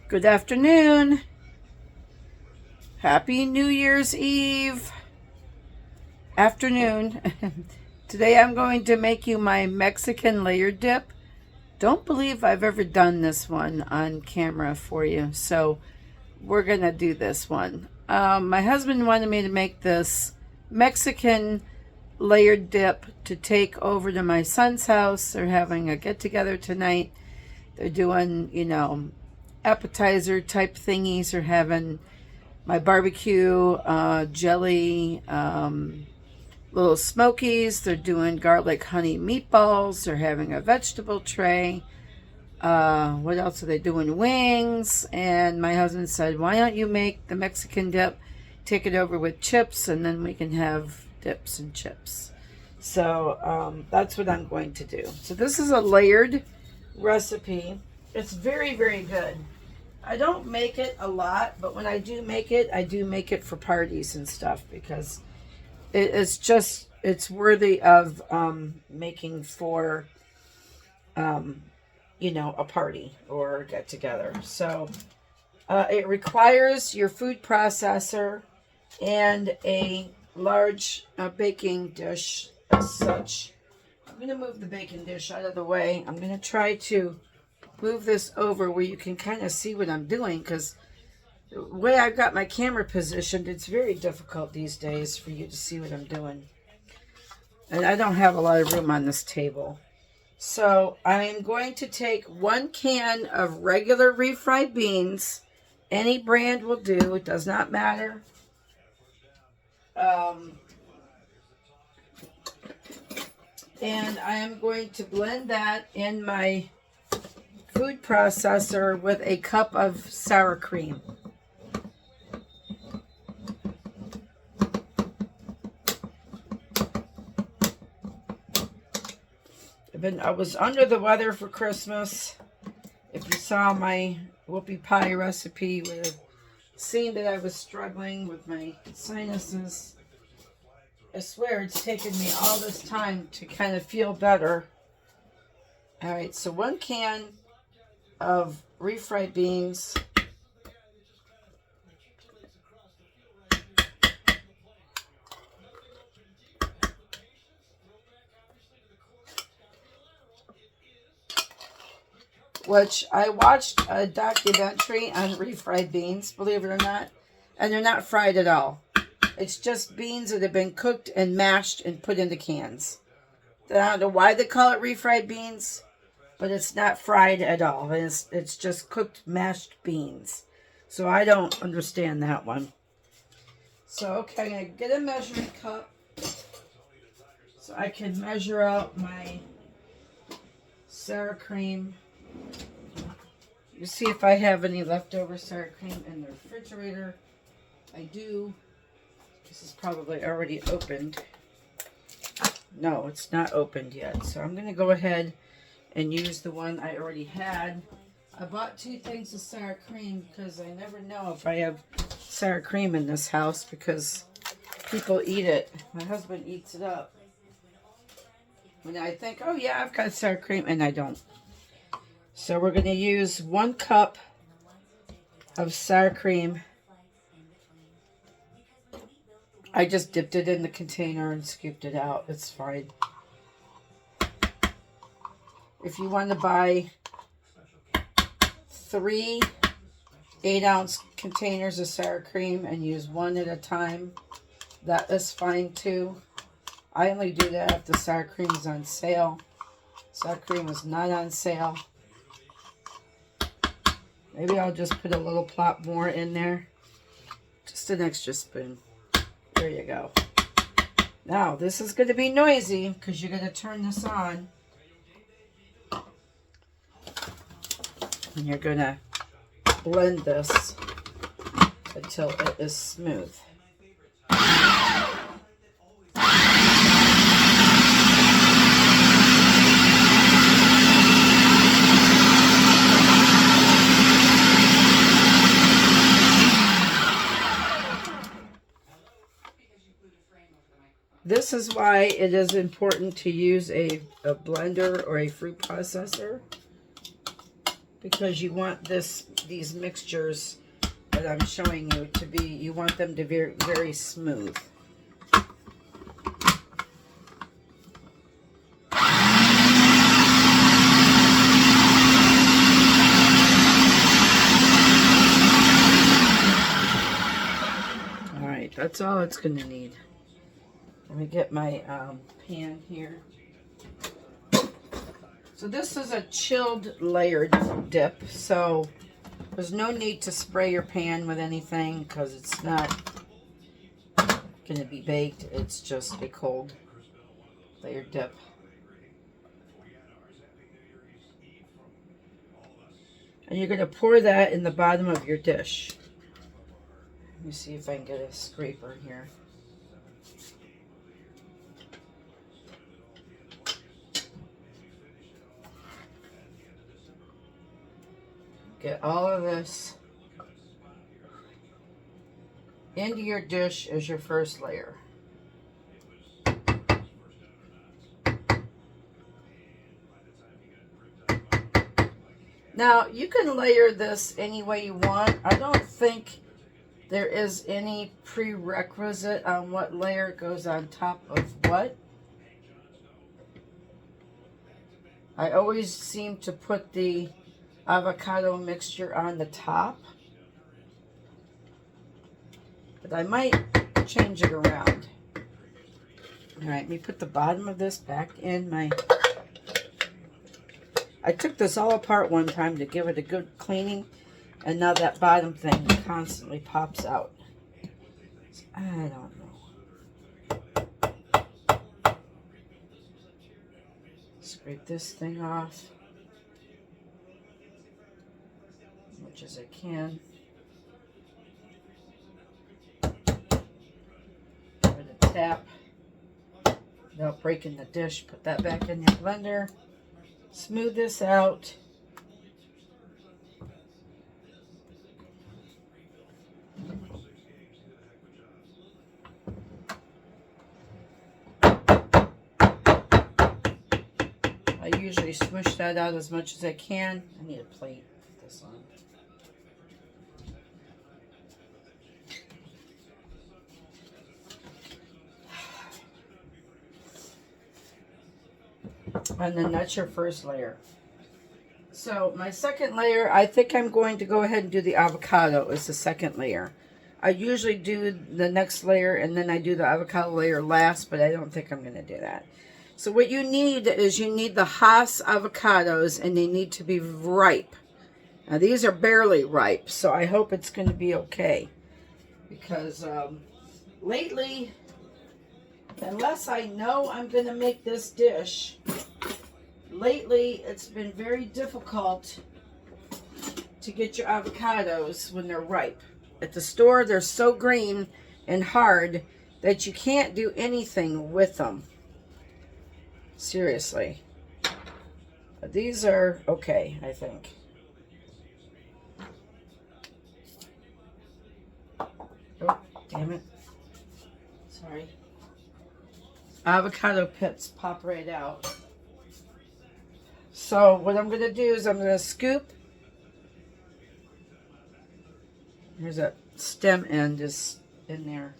Good afternoon. Happy New Year's Eve afternoon. Today I'm going to make you my Mexican layer dip. Don't believe I've ever done this one on camera for you, so we're going to do this one. My husband wanted me to make this Mexican layered dip to take over to my son's house. They're having a get-together tonight. They're doing, appetizer type thingies. They're having my barbecue jelly, little smokies. They're doing garlic honey meatballs. They're having a vegetable tray. What else are they doing? Wings. And my husband said, why don't you make the Mexican dip, take it over with chips, and then we can have dips and chips. So that's what I'm going to do. So this is a layered recipe. It's very, very good. I don't make it a lot, but when I do make it for parties and stuff because it's worthy of making for a party or get together. So it requires your food processor and a large baking dish as such. I'm going to move the baking dish out of the way. I'm going to try to move this over where you can kind of see what I'm doing, because the way I've got my camera positioned, it's very difficult these days for you to see what I'm doing. And I don't have a lot of room on this table. So I'm going to take 1 can of regular refried beans. Any brand will do. It does not matter. And I am going to blend that in my food processor with a cup of sour cream. I was under the weather for Christmas. If you saw my whoopie pie recipe, you would have seen that I was struggling with my sinuses. I swear it's taken me all this time to kind of feel better. All right, so 1 can of refried beans. Which I watched a documentary on refried beans, believe it or not, and they're not fried at all. It's just beans that have been cooked and mashed and put into cans. I don't know why they call it refried beans, but it's not fried at all. It's just cooked, mashed beans. So I don't understand that one. So, okay, I'm going to get a measuring cup so I can measure out my sour cream. You see if I have any leftover sour cream in the refrigerator. I do. This is probably already opened. No, it's not opened yet. So I'm going to go ahead and use the one I already had. I bought 2 things of sour cream because I never know if I have sour cream in this house because people eat it. My husband eats it up. When I think, oh yeah, I've got sour cream, and I don't. So we're going to use 1 cup of sour cream. I just dipped it in the container and scooped it out. It's fine. If you want to buy 3 8-ounce containers of sour cream and use 1 at a time, that is fine too. I only do that if the sour cream is on sale. Sour cream is not on sale. Maybe I'll just put a little plop more in there. Just an extra spoon. There you go. Now, this is going to be noisy because you're going to turn this on. And you're going to blend this until it is smooth. This is why it is important to use a blender or a fruit processor. because you want these mixtures that I'm showing you to be, you want them to be very smooth. Alright, that's all it's going to need. Let me get my pan here. So this is a chilled layered dip, so there's no need to spray your pan with anything because it's not going to be baked. It's just a cold layered dip. And you're going to pour that in the bottom of your dish. Let me see if I can get a scraper here. Get all of this into your dish as your first layer. Now, you can layer this any way you want. I don't think there is any prerequisite on what layer goes on top of what. I always seem to put the avocado mixture on the top, but I might change it around. All right, let me put the bottom of this back in my... I took this all apart one time to give it a good cleaning, and now that bottom thing constantly pops out. I don't know. Scrape this thing off as much as I can. Give it a tap without breaking the dish. Put that back in your blender. Smooth this out. I usually smush that out as much as I can. I need a plate to put this on. And then that's your first layer. So my second layer, I think I'm going to go ahead and do the avocado as the second layer. I usually do the next layer and then I do the avocado layer last, but I don't think I'm going to do that. So what you need is you need the Hass avocados, and they need to be ripe. Now these are barely ripe, so I hope it's going to be okay. Because lately, unless I know I'm going to make this dish, lately it's been very difficult to get your avocados when they're ripe. At the store, they're so green and hard that you can't do anything with them. Seriously. But these are okay, I think. Oh, damn it. Sorry. Avocado pits pop right out. So what I'm going to do is I'm going to scoop. Here's that stem end is in there.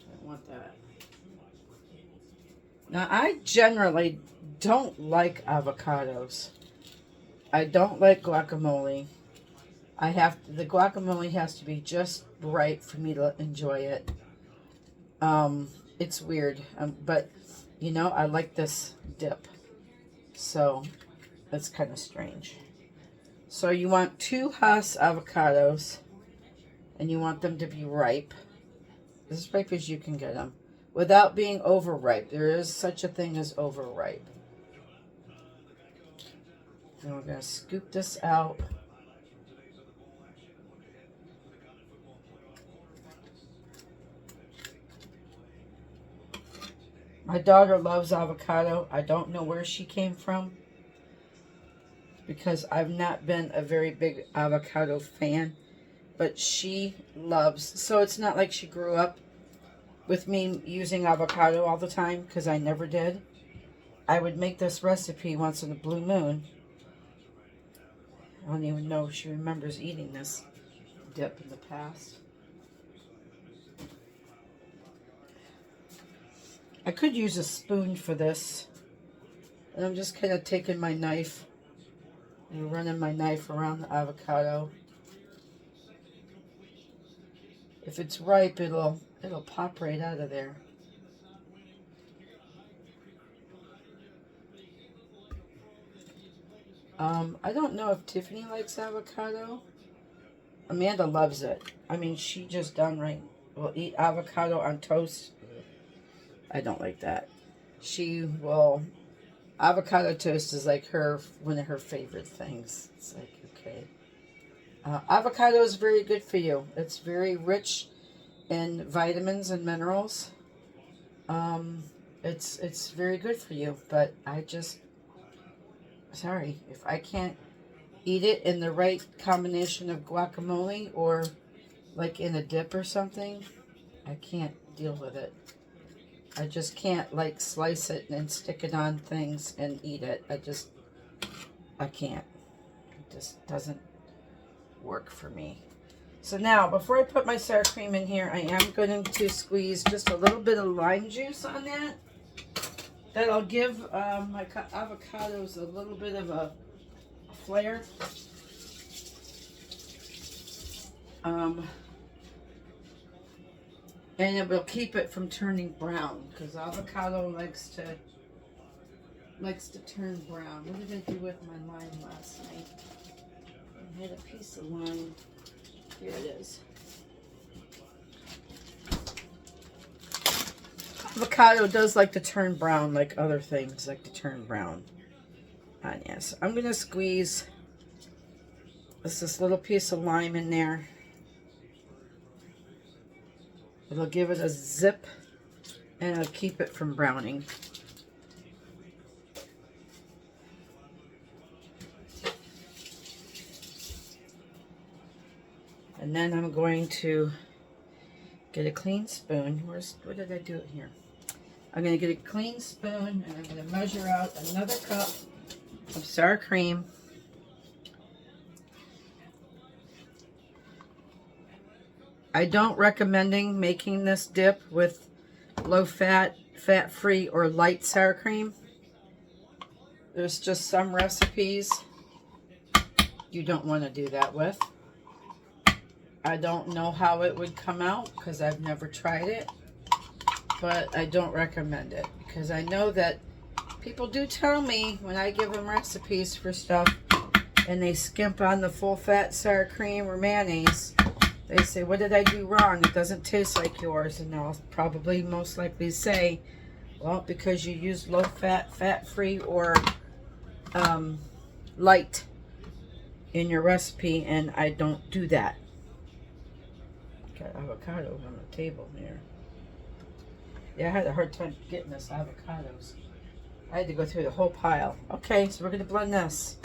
I don't want that. Now, I generally don't like avocados. I don't like guacamole. The guacamole has to be just right for me to enjoy it. It's weird, but you know, I like this dip. So, that's kind of strange. So, you want 2 Hass avocados, and you want them to be ripe. As ripe as you can get them. Without being overripe. There is such a thing as overripe. And we're going to scoop this out. My daughter loves avocado. I don't know where she came from, because I've not been a very big avocado fan. But she loves. So it's not like she grew up with me using avocado all the time, because I never did. I would make this recipe once in a blue moon. I don't even know if she remembers eating this dip in the past. I could use a spoon for this. And I'm just kind of taking my knife and running my knife around the avocado. If it's ripe, it'll pop right out of there. I don't know if Tiffany likes avocado. Amanda loves it. I mean, she just downright will eat avocado on toast. I don't like that. She will... Avocado toast is like one of her favorite things. It's like, okay. Avocado is very good for you. It's very rich in vitamins and minerals. It's very good for you, but I just... Sorry, if I can't eat it in the right combination of guacamole or like in a dip or something, I can't deal with it. I just can't like slice it and stick it on things and eat it. I can't. It just doesn't work for me. So now, before I put my sour cream in here, I am going to squeeze just a little bit of lime juice on that. That'll give my avocados a little bit of a flair. And it will keep it from turning brown, because avocado likes to turn brown. What did I do with my lime last night? I had a piece of lime. Here it is. Avocado does like to turn brown, like other things like to turn brown. And yes, I'm going to squeeze this little piece of lime in there. It'll give it a zip and it'll keep it from browning. And then I'm going to get a clean spoon. Where did I do it here? I'm going to get a clean spoon and I'm going to measure out another cup of sour cream. I don't recommend making this dip with low fat, fat-free, or light sour cream. There's just some recipes you don't want to do that with. I don't know how it would come out because I've never tried it, but I don't recommend it because I know that people do tell me when I give them recipes for stuff and they skimp on the full fat sour cream or mayonnaise, they say, what did I do wrong? It doesn't taste like yours. And I'll probably most likely say, well, because you use low fat, fat-free, or light in your recipe, and I don't do that. Got avocado on the table here. Yeah, I had a hard time getting this avocados. I had to go through the whole pile. Okay, so we're going to blend this.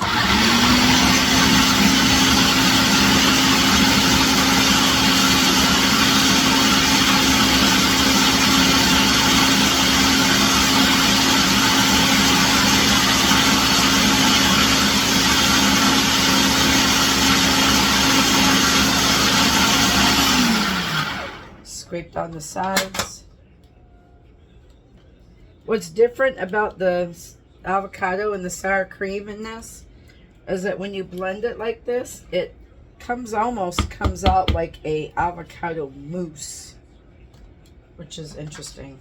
Scraped on the sides. What's different about the avocado and the sour cream in this is that when you blend it like this, it almost comes out like a avocado mousse, which is interesting.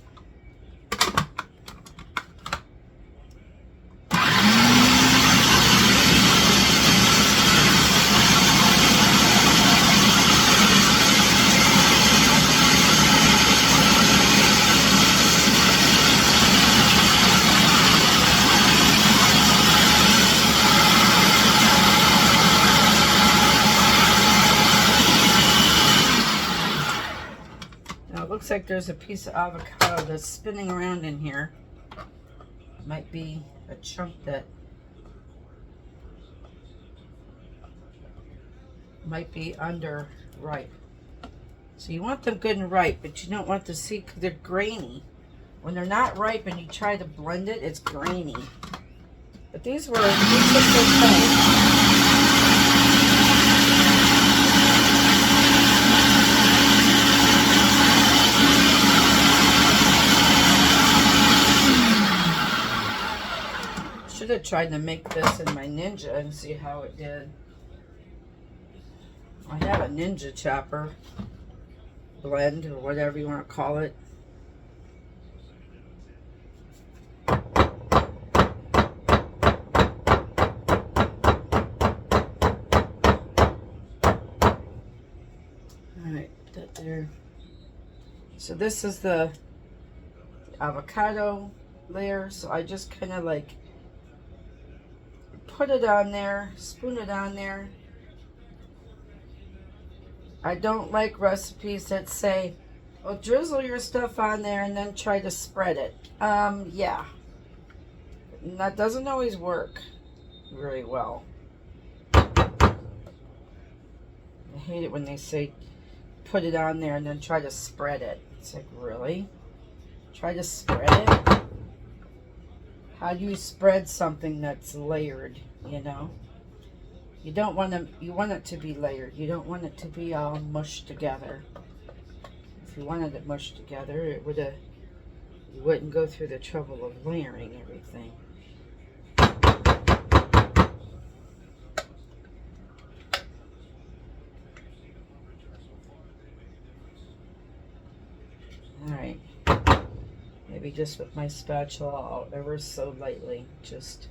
Looks like there's a piece of avocado that's spinning around in here. It might be a chunk that might be under ripe. So you want them good and ripe, but you don't want to see because they're grainy. When they're not ripe and you try to blend it, it's grainy. But these look okay. tried to make this in my Ninja and see how it did. I have a Ninja chopper blend or whatever you want to call it. Alright, put that there. So this is the avocado layer, so I just kind of like put it on there, spoon it on there. I don't like recipes that say, well, drizzle your stuff on there and then try to spread it. Yeah. And that doesn't always work very well. I hate it when they say put it on there and then try to spread it. It's like, really? Try to spread it? How do you spread something that's layered, you know? You don't want to, you want it to be layered. You don't want it to be all mushed together. If you wanted it mushed together, it would have, you wouldn't go through the trouble of layering everything. Alright. Maybe just with my spatula, I'll ever so lightly just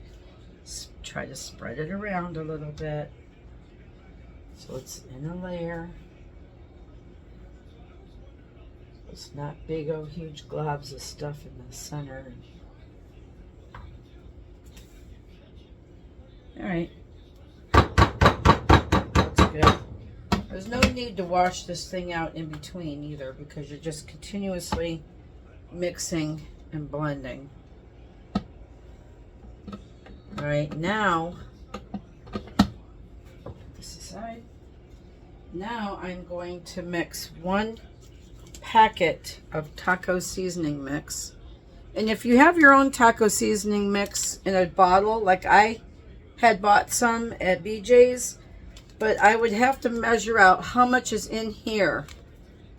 try to spread it around a little bit so it's in a layer. It's not big old huge globs of stuff in the center. Alright. That's good. There's no need to wash this thing out in between either because you're just continuously mixing and blending. All right, now, this aside, now I'm going to mix 1 packet of taco seasoning mix. And if you have your own taco seasoning mix in a bottle, like I had bought some at BJ's, but I would have to measure out how much is in here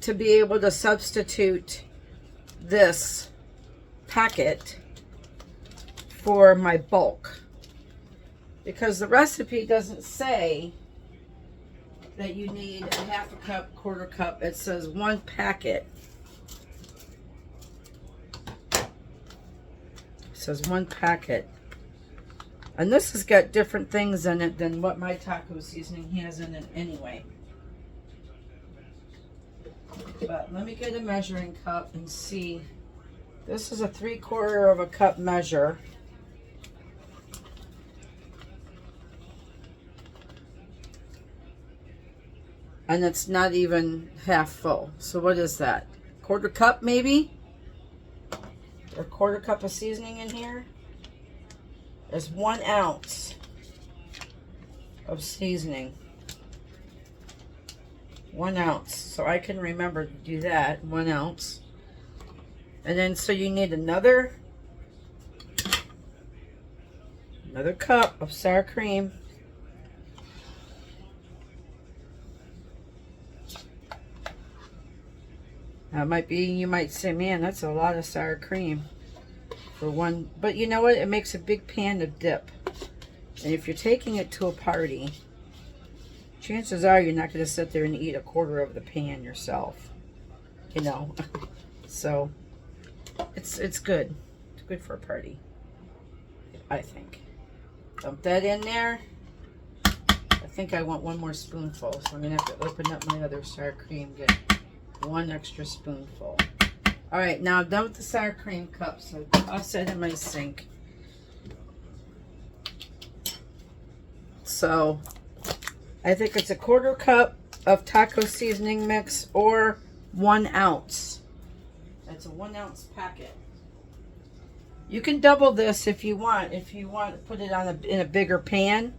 to be able to substitute this packet for my bulk. Because the recipe doesn't say that you need a half a cup, quarter cup. It says 1 packet. It says 1 packet. And this has got different things in it than what my taco seasoning has in it anyway. But let me get a measuring cup and see. This is a 3/4 of a cup measure. And it's not even half full. So what is that? 1/4 cup maybe? Or 1/4 cup of seasoning in here? There's 1 ounce of seasoning. 1 ounce. So I can remember to do that. 1 ounce. And then so you need another cup of sour cream. That might be, you might say, man, that's a lot of sour cream for 1. But you know what? It makes a big pan of dip. And if you're taking it to a party, chances are you're not going to sit there and eat 1/4 of the pan yourself. You know. So, it's good. It's good for a party, I think. Dump that in there. I think I want 1 more spoonful, so I'm going to have to open up my other sour cream, get 1 extra spoonful. All right, now I'm done with the sour cream cup, so toss it in my sink. So I think it's a 1/4 cup of taco seasoning mix or 1 ounce. That's a 1 ounce packet. You can double this if you want. If you want to put it on in a bigger pan,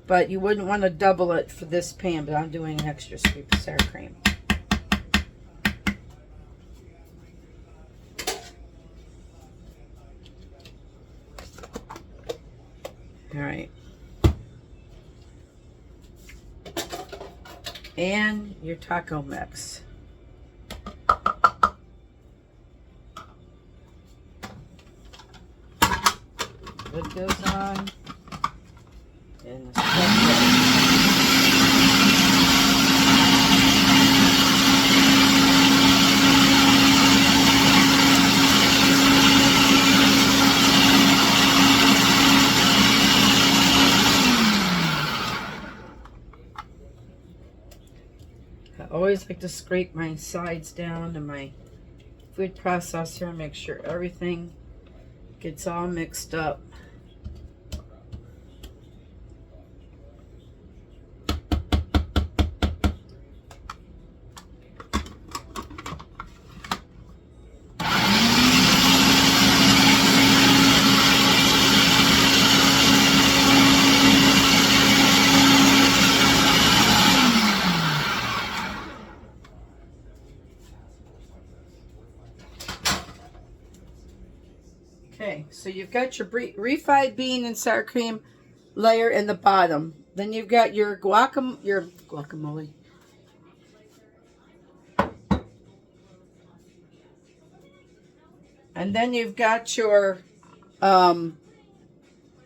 but you wouldn't want to double it for this pan. But I'm doing an extra scoop of sour cream. All right. And your taco mix. Good goes on. And the stuff I always like to scrape my sides down to my food processor, make sure everything gets all mixed up. Okay, so you've got your refried bean and sour cream layer in the bottom. Then you've got your guacamole. And then you've got your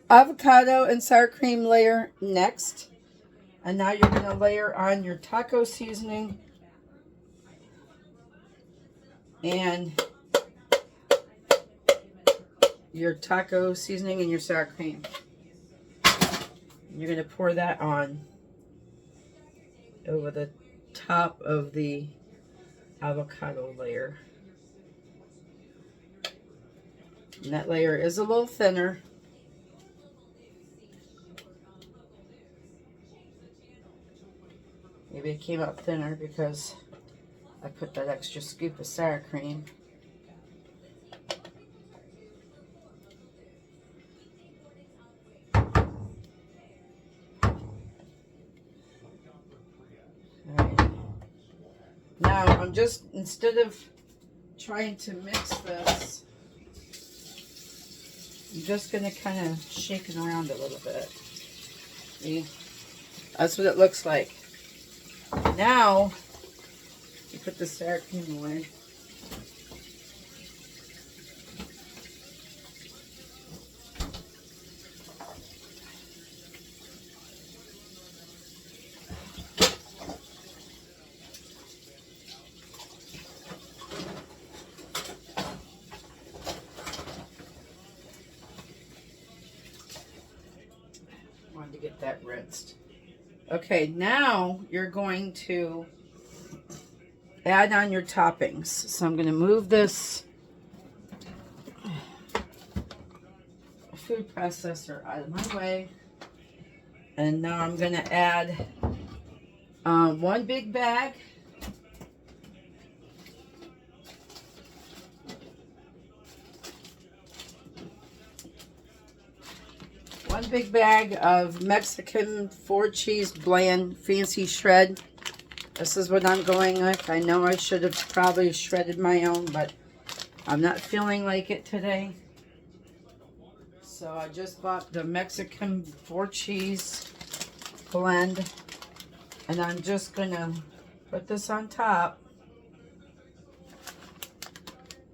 avocado and sour cream layer next. And now you're going to layer on your taco seasoning and your taco seasoning and your sour cream. You're going to pour that on over the top of the avocado layer. And that layer is a little thinner. Maybe it came out thinner because I put that extra scoop of sour cream. Now, I'm just, instead of trying to mix this, I'm just going to kind of shake it around a little bit. See? That's what it looks like. Now, you put the sour cream away. To get that rinsed. Okay, now you're going to add on your toppings. So I'm going to move this food processor out of my way. And now I'm going to add one big bag . One big bag of Mexican 4-cheese bland fancy shred. This is what I'm going with. I know I should have probably shredded my own, but I'm not feeling like it today. So I just bought the Mexican 4-cheese blend, and I'm just gonna put this on top.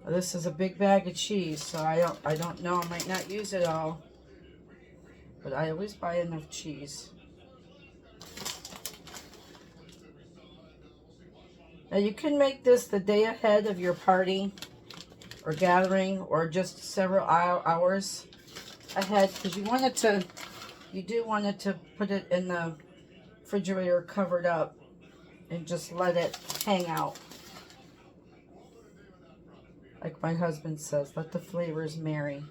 This is a big bag of cheese, so I don't know. I might not use it all. But I always buy enough cheese. Now you can make this the day ahead of your party or gathering, or just several hours ahead, because you do want it to put it in the refrigerator covered up and just let it hang out. Like my husband says, let the flavors marry.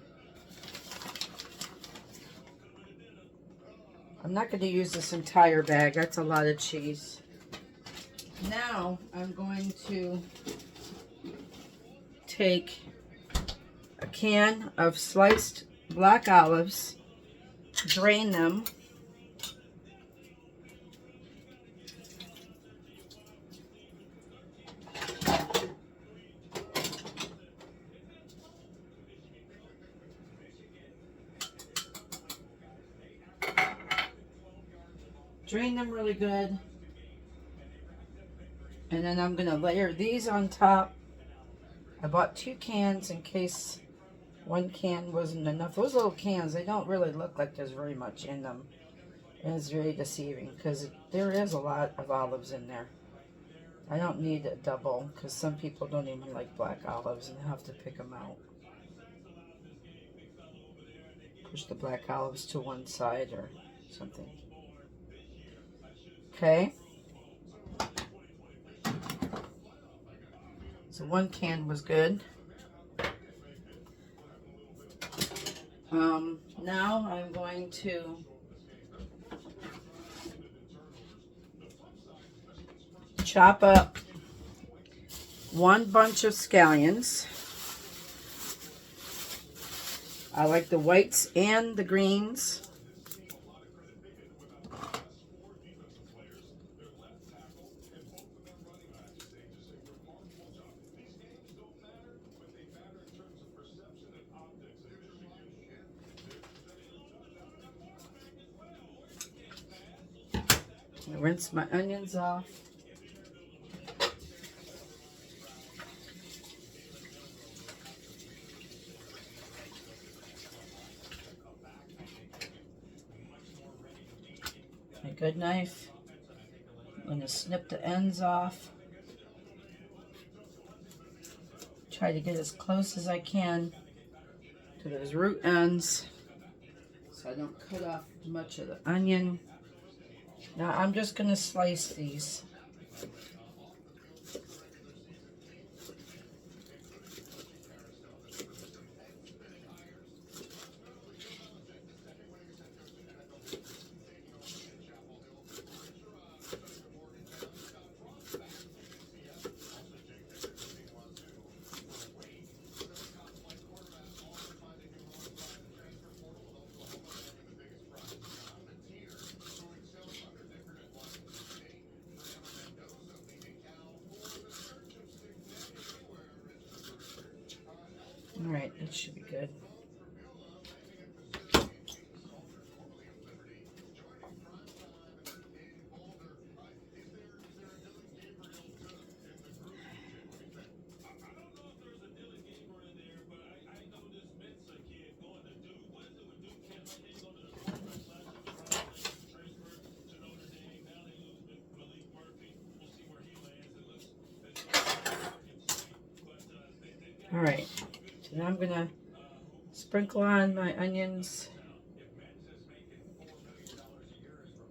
I'm not going to use this entire bag. That's a lot of cheese. Now I'm going to take a can of sliced black olives, drain them, really good. And then I'm going to layer these on top. I bought 2 cans in case One can wasn't enough. Those little cans, they don't really look like there's very much in them. And it's very deceiving because there is a lot of olives in there. I don't need a double because some people don't even like black olives and have to pick them out. Push the black olives to one side or something. Okay. So one can was good. Now I'm going to chop up one bunch of scallions. I like the whites and the greens. I rinse my onions off. A good knife. I'm going to snip the ends off. Try to get as close as I can to those root ends so I don't cut off much of the onion. Now I'm just going to slice these. All right, that should be good. All right, so now I'm going to sprinkle on my onions.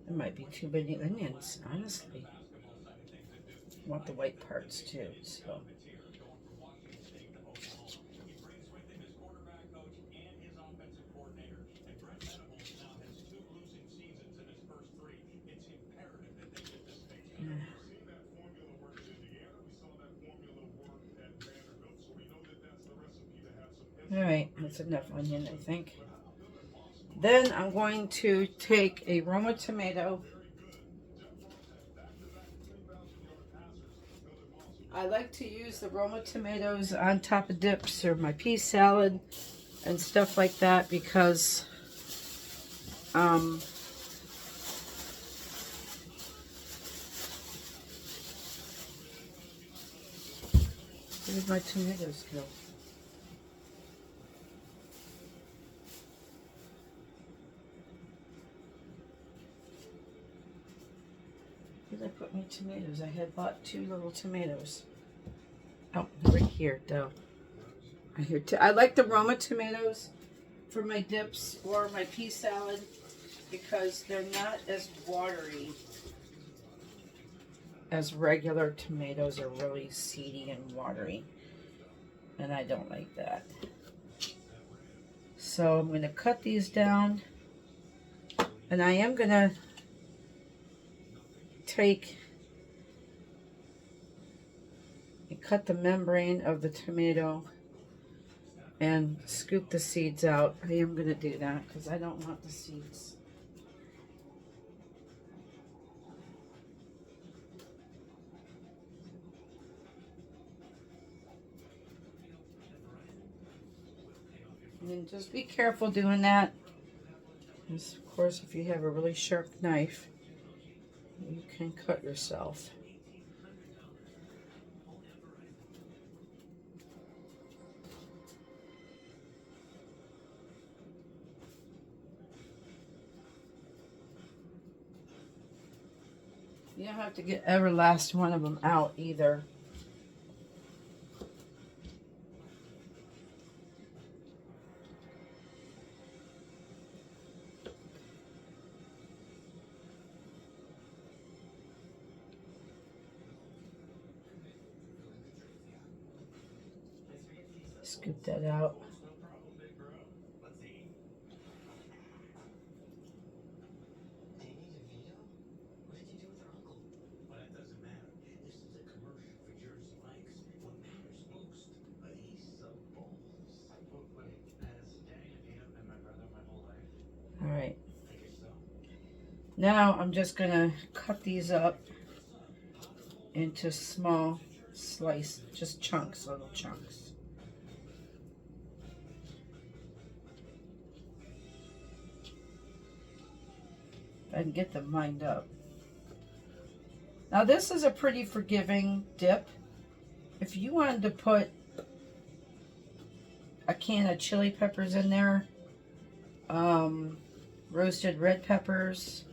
It might be too many onions, honestly. I want the white parts too, so. All right, that's enough onion, I think. Then I'm going to take a Roma tomato. I like to use the Roma tomatoes on top of dips or my pea salad and stuff like that because where did my tomatoes go? Where did I put my tomatoes? I had bought 2 little tomatoes. Oh, right here, though. I like the Roma tomatoes for my dips or my pea salad because they're not as watery as regular tomatoes are really seedy and watery. And I don't like that. So I'm going to cut these down. And I am going to take and cut the membrane of the tomato and scoop the seeds out. I am going to do that because I don't want the seeds. And then just be careful doing that. Because of course, if you have a really sharp knife, you can cut yourself. You don't have to get every last one of them out either. Scoop that out. All right. Now I'm just gonna cut these up into small slice, just chunks, little chunks. I can get them lined up. Now this is a pretty forgiving dip. If you wanted to put a can of chili peppers in there, roasted red peppers,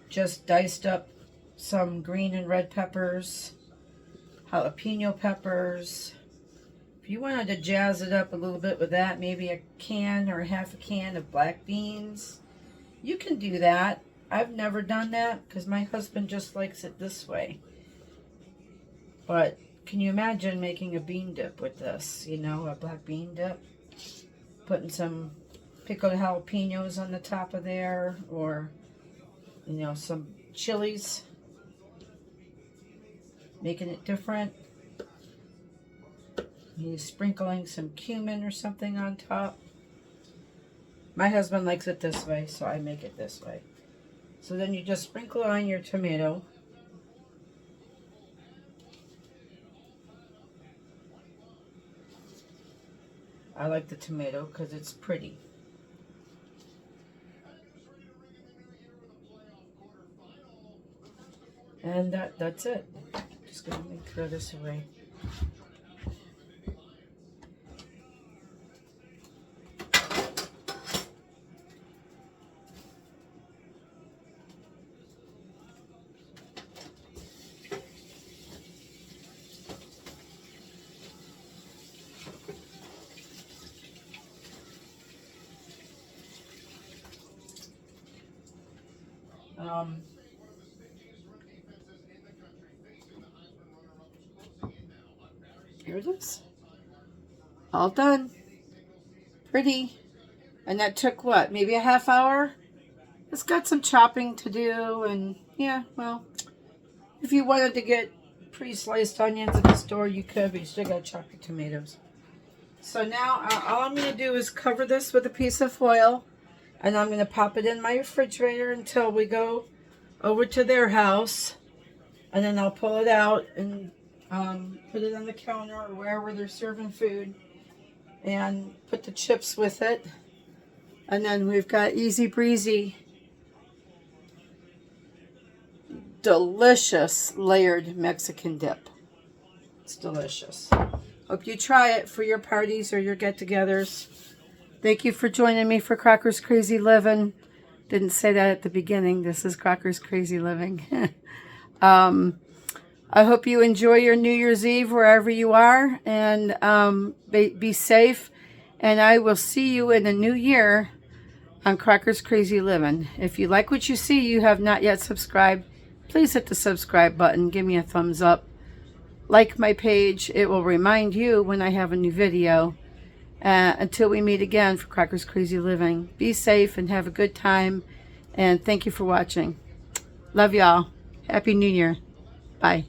just diced up some green and red peppers, jalapeno peppers. If you wanted to jazz it up a little bit with that, maybe a can or half a can of black beans, you can do that. I've never done that because my husband just likes it this way. But can you imagine making a bean dip with this? You know, a black bean dip. Putting some pickled jalapenos on the top of there, or, you know, some chilies. Making it different. Maybe sprinkling some cumin or something on top. My husband likes it this way, so I make it this way. So then you just sprinkle on your tomato. I like the tomato because it's pretty. And that's it. Just gonna throw this away. Here it is. All done. Pretty. And that took what? Maybe a half hour? It's got some chopping to do, and yeah, well, if you wanted to get pre-sliced onions at the store, you could, but you still gotta chop your tomatoes. So now all I'm gonna do is cover this with a piece of foil, and I'm gonna pop it in my refrigerator until we go over to their house, and then I'll pull it out and put it on the counter or wherever they're serving food, and put the chips with it. And then we've got easy breezy, delicious layered Mexican dip. It's delicious. Hope you try it for your parties or your get-togethers. Thank you for joining me for Crocker's Crazy Living. Didn't say that at the beginning. This is Crocker's Crazy Living. I hope you enjoy your New Year's Eve wherever you are, and be safe. And I will see you in the new year on Crocker's Crazy Living. If you like what you see, you have not yet subscribed, please hit the subscribe button. Give me a thumbs up. Like my page. It will remind you when I have a new video. Until we meet again for Crocker's Crazy Living, be safe and have a good time. And thank you for watching. Love y'all. Happy New Year. Bye.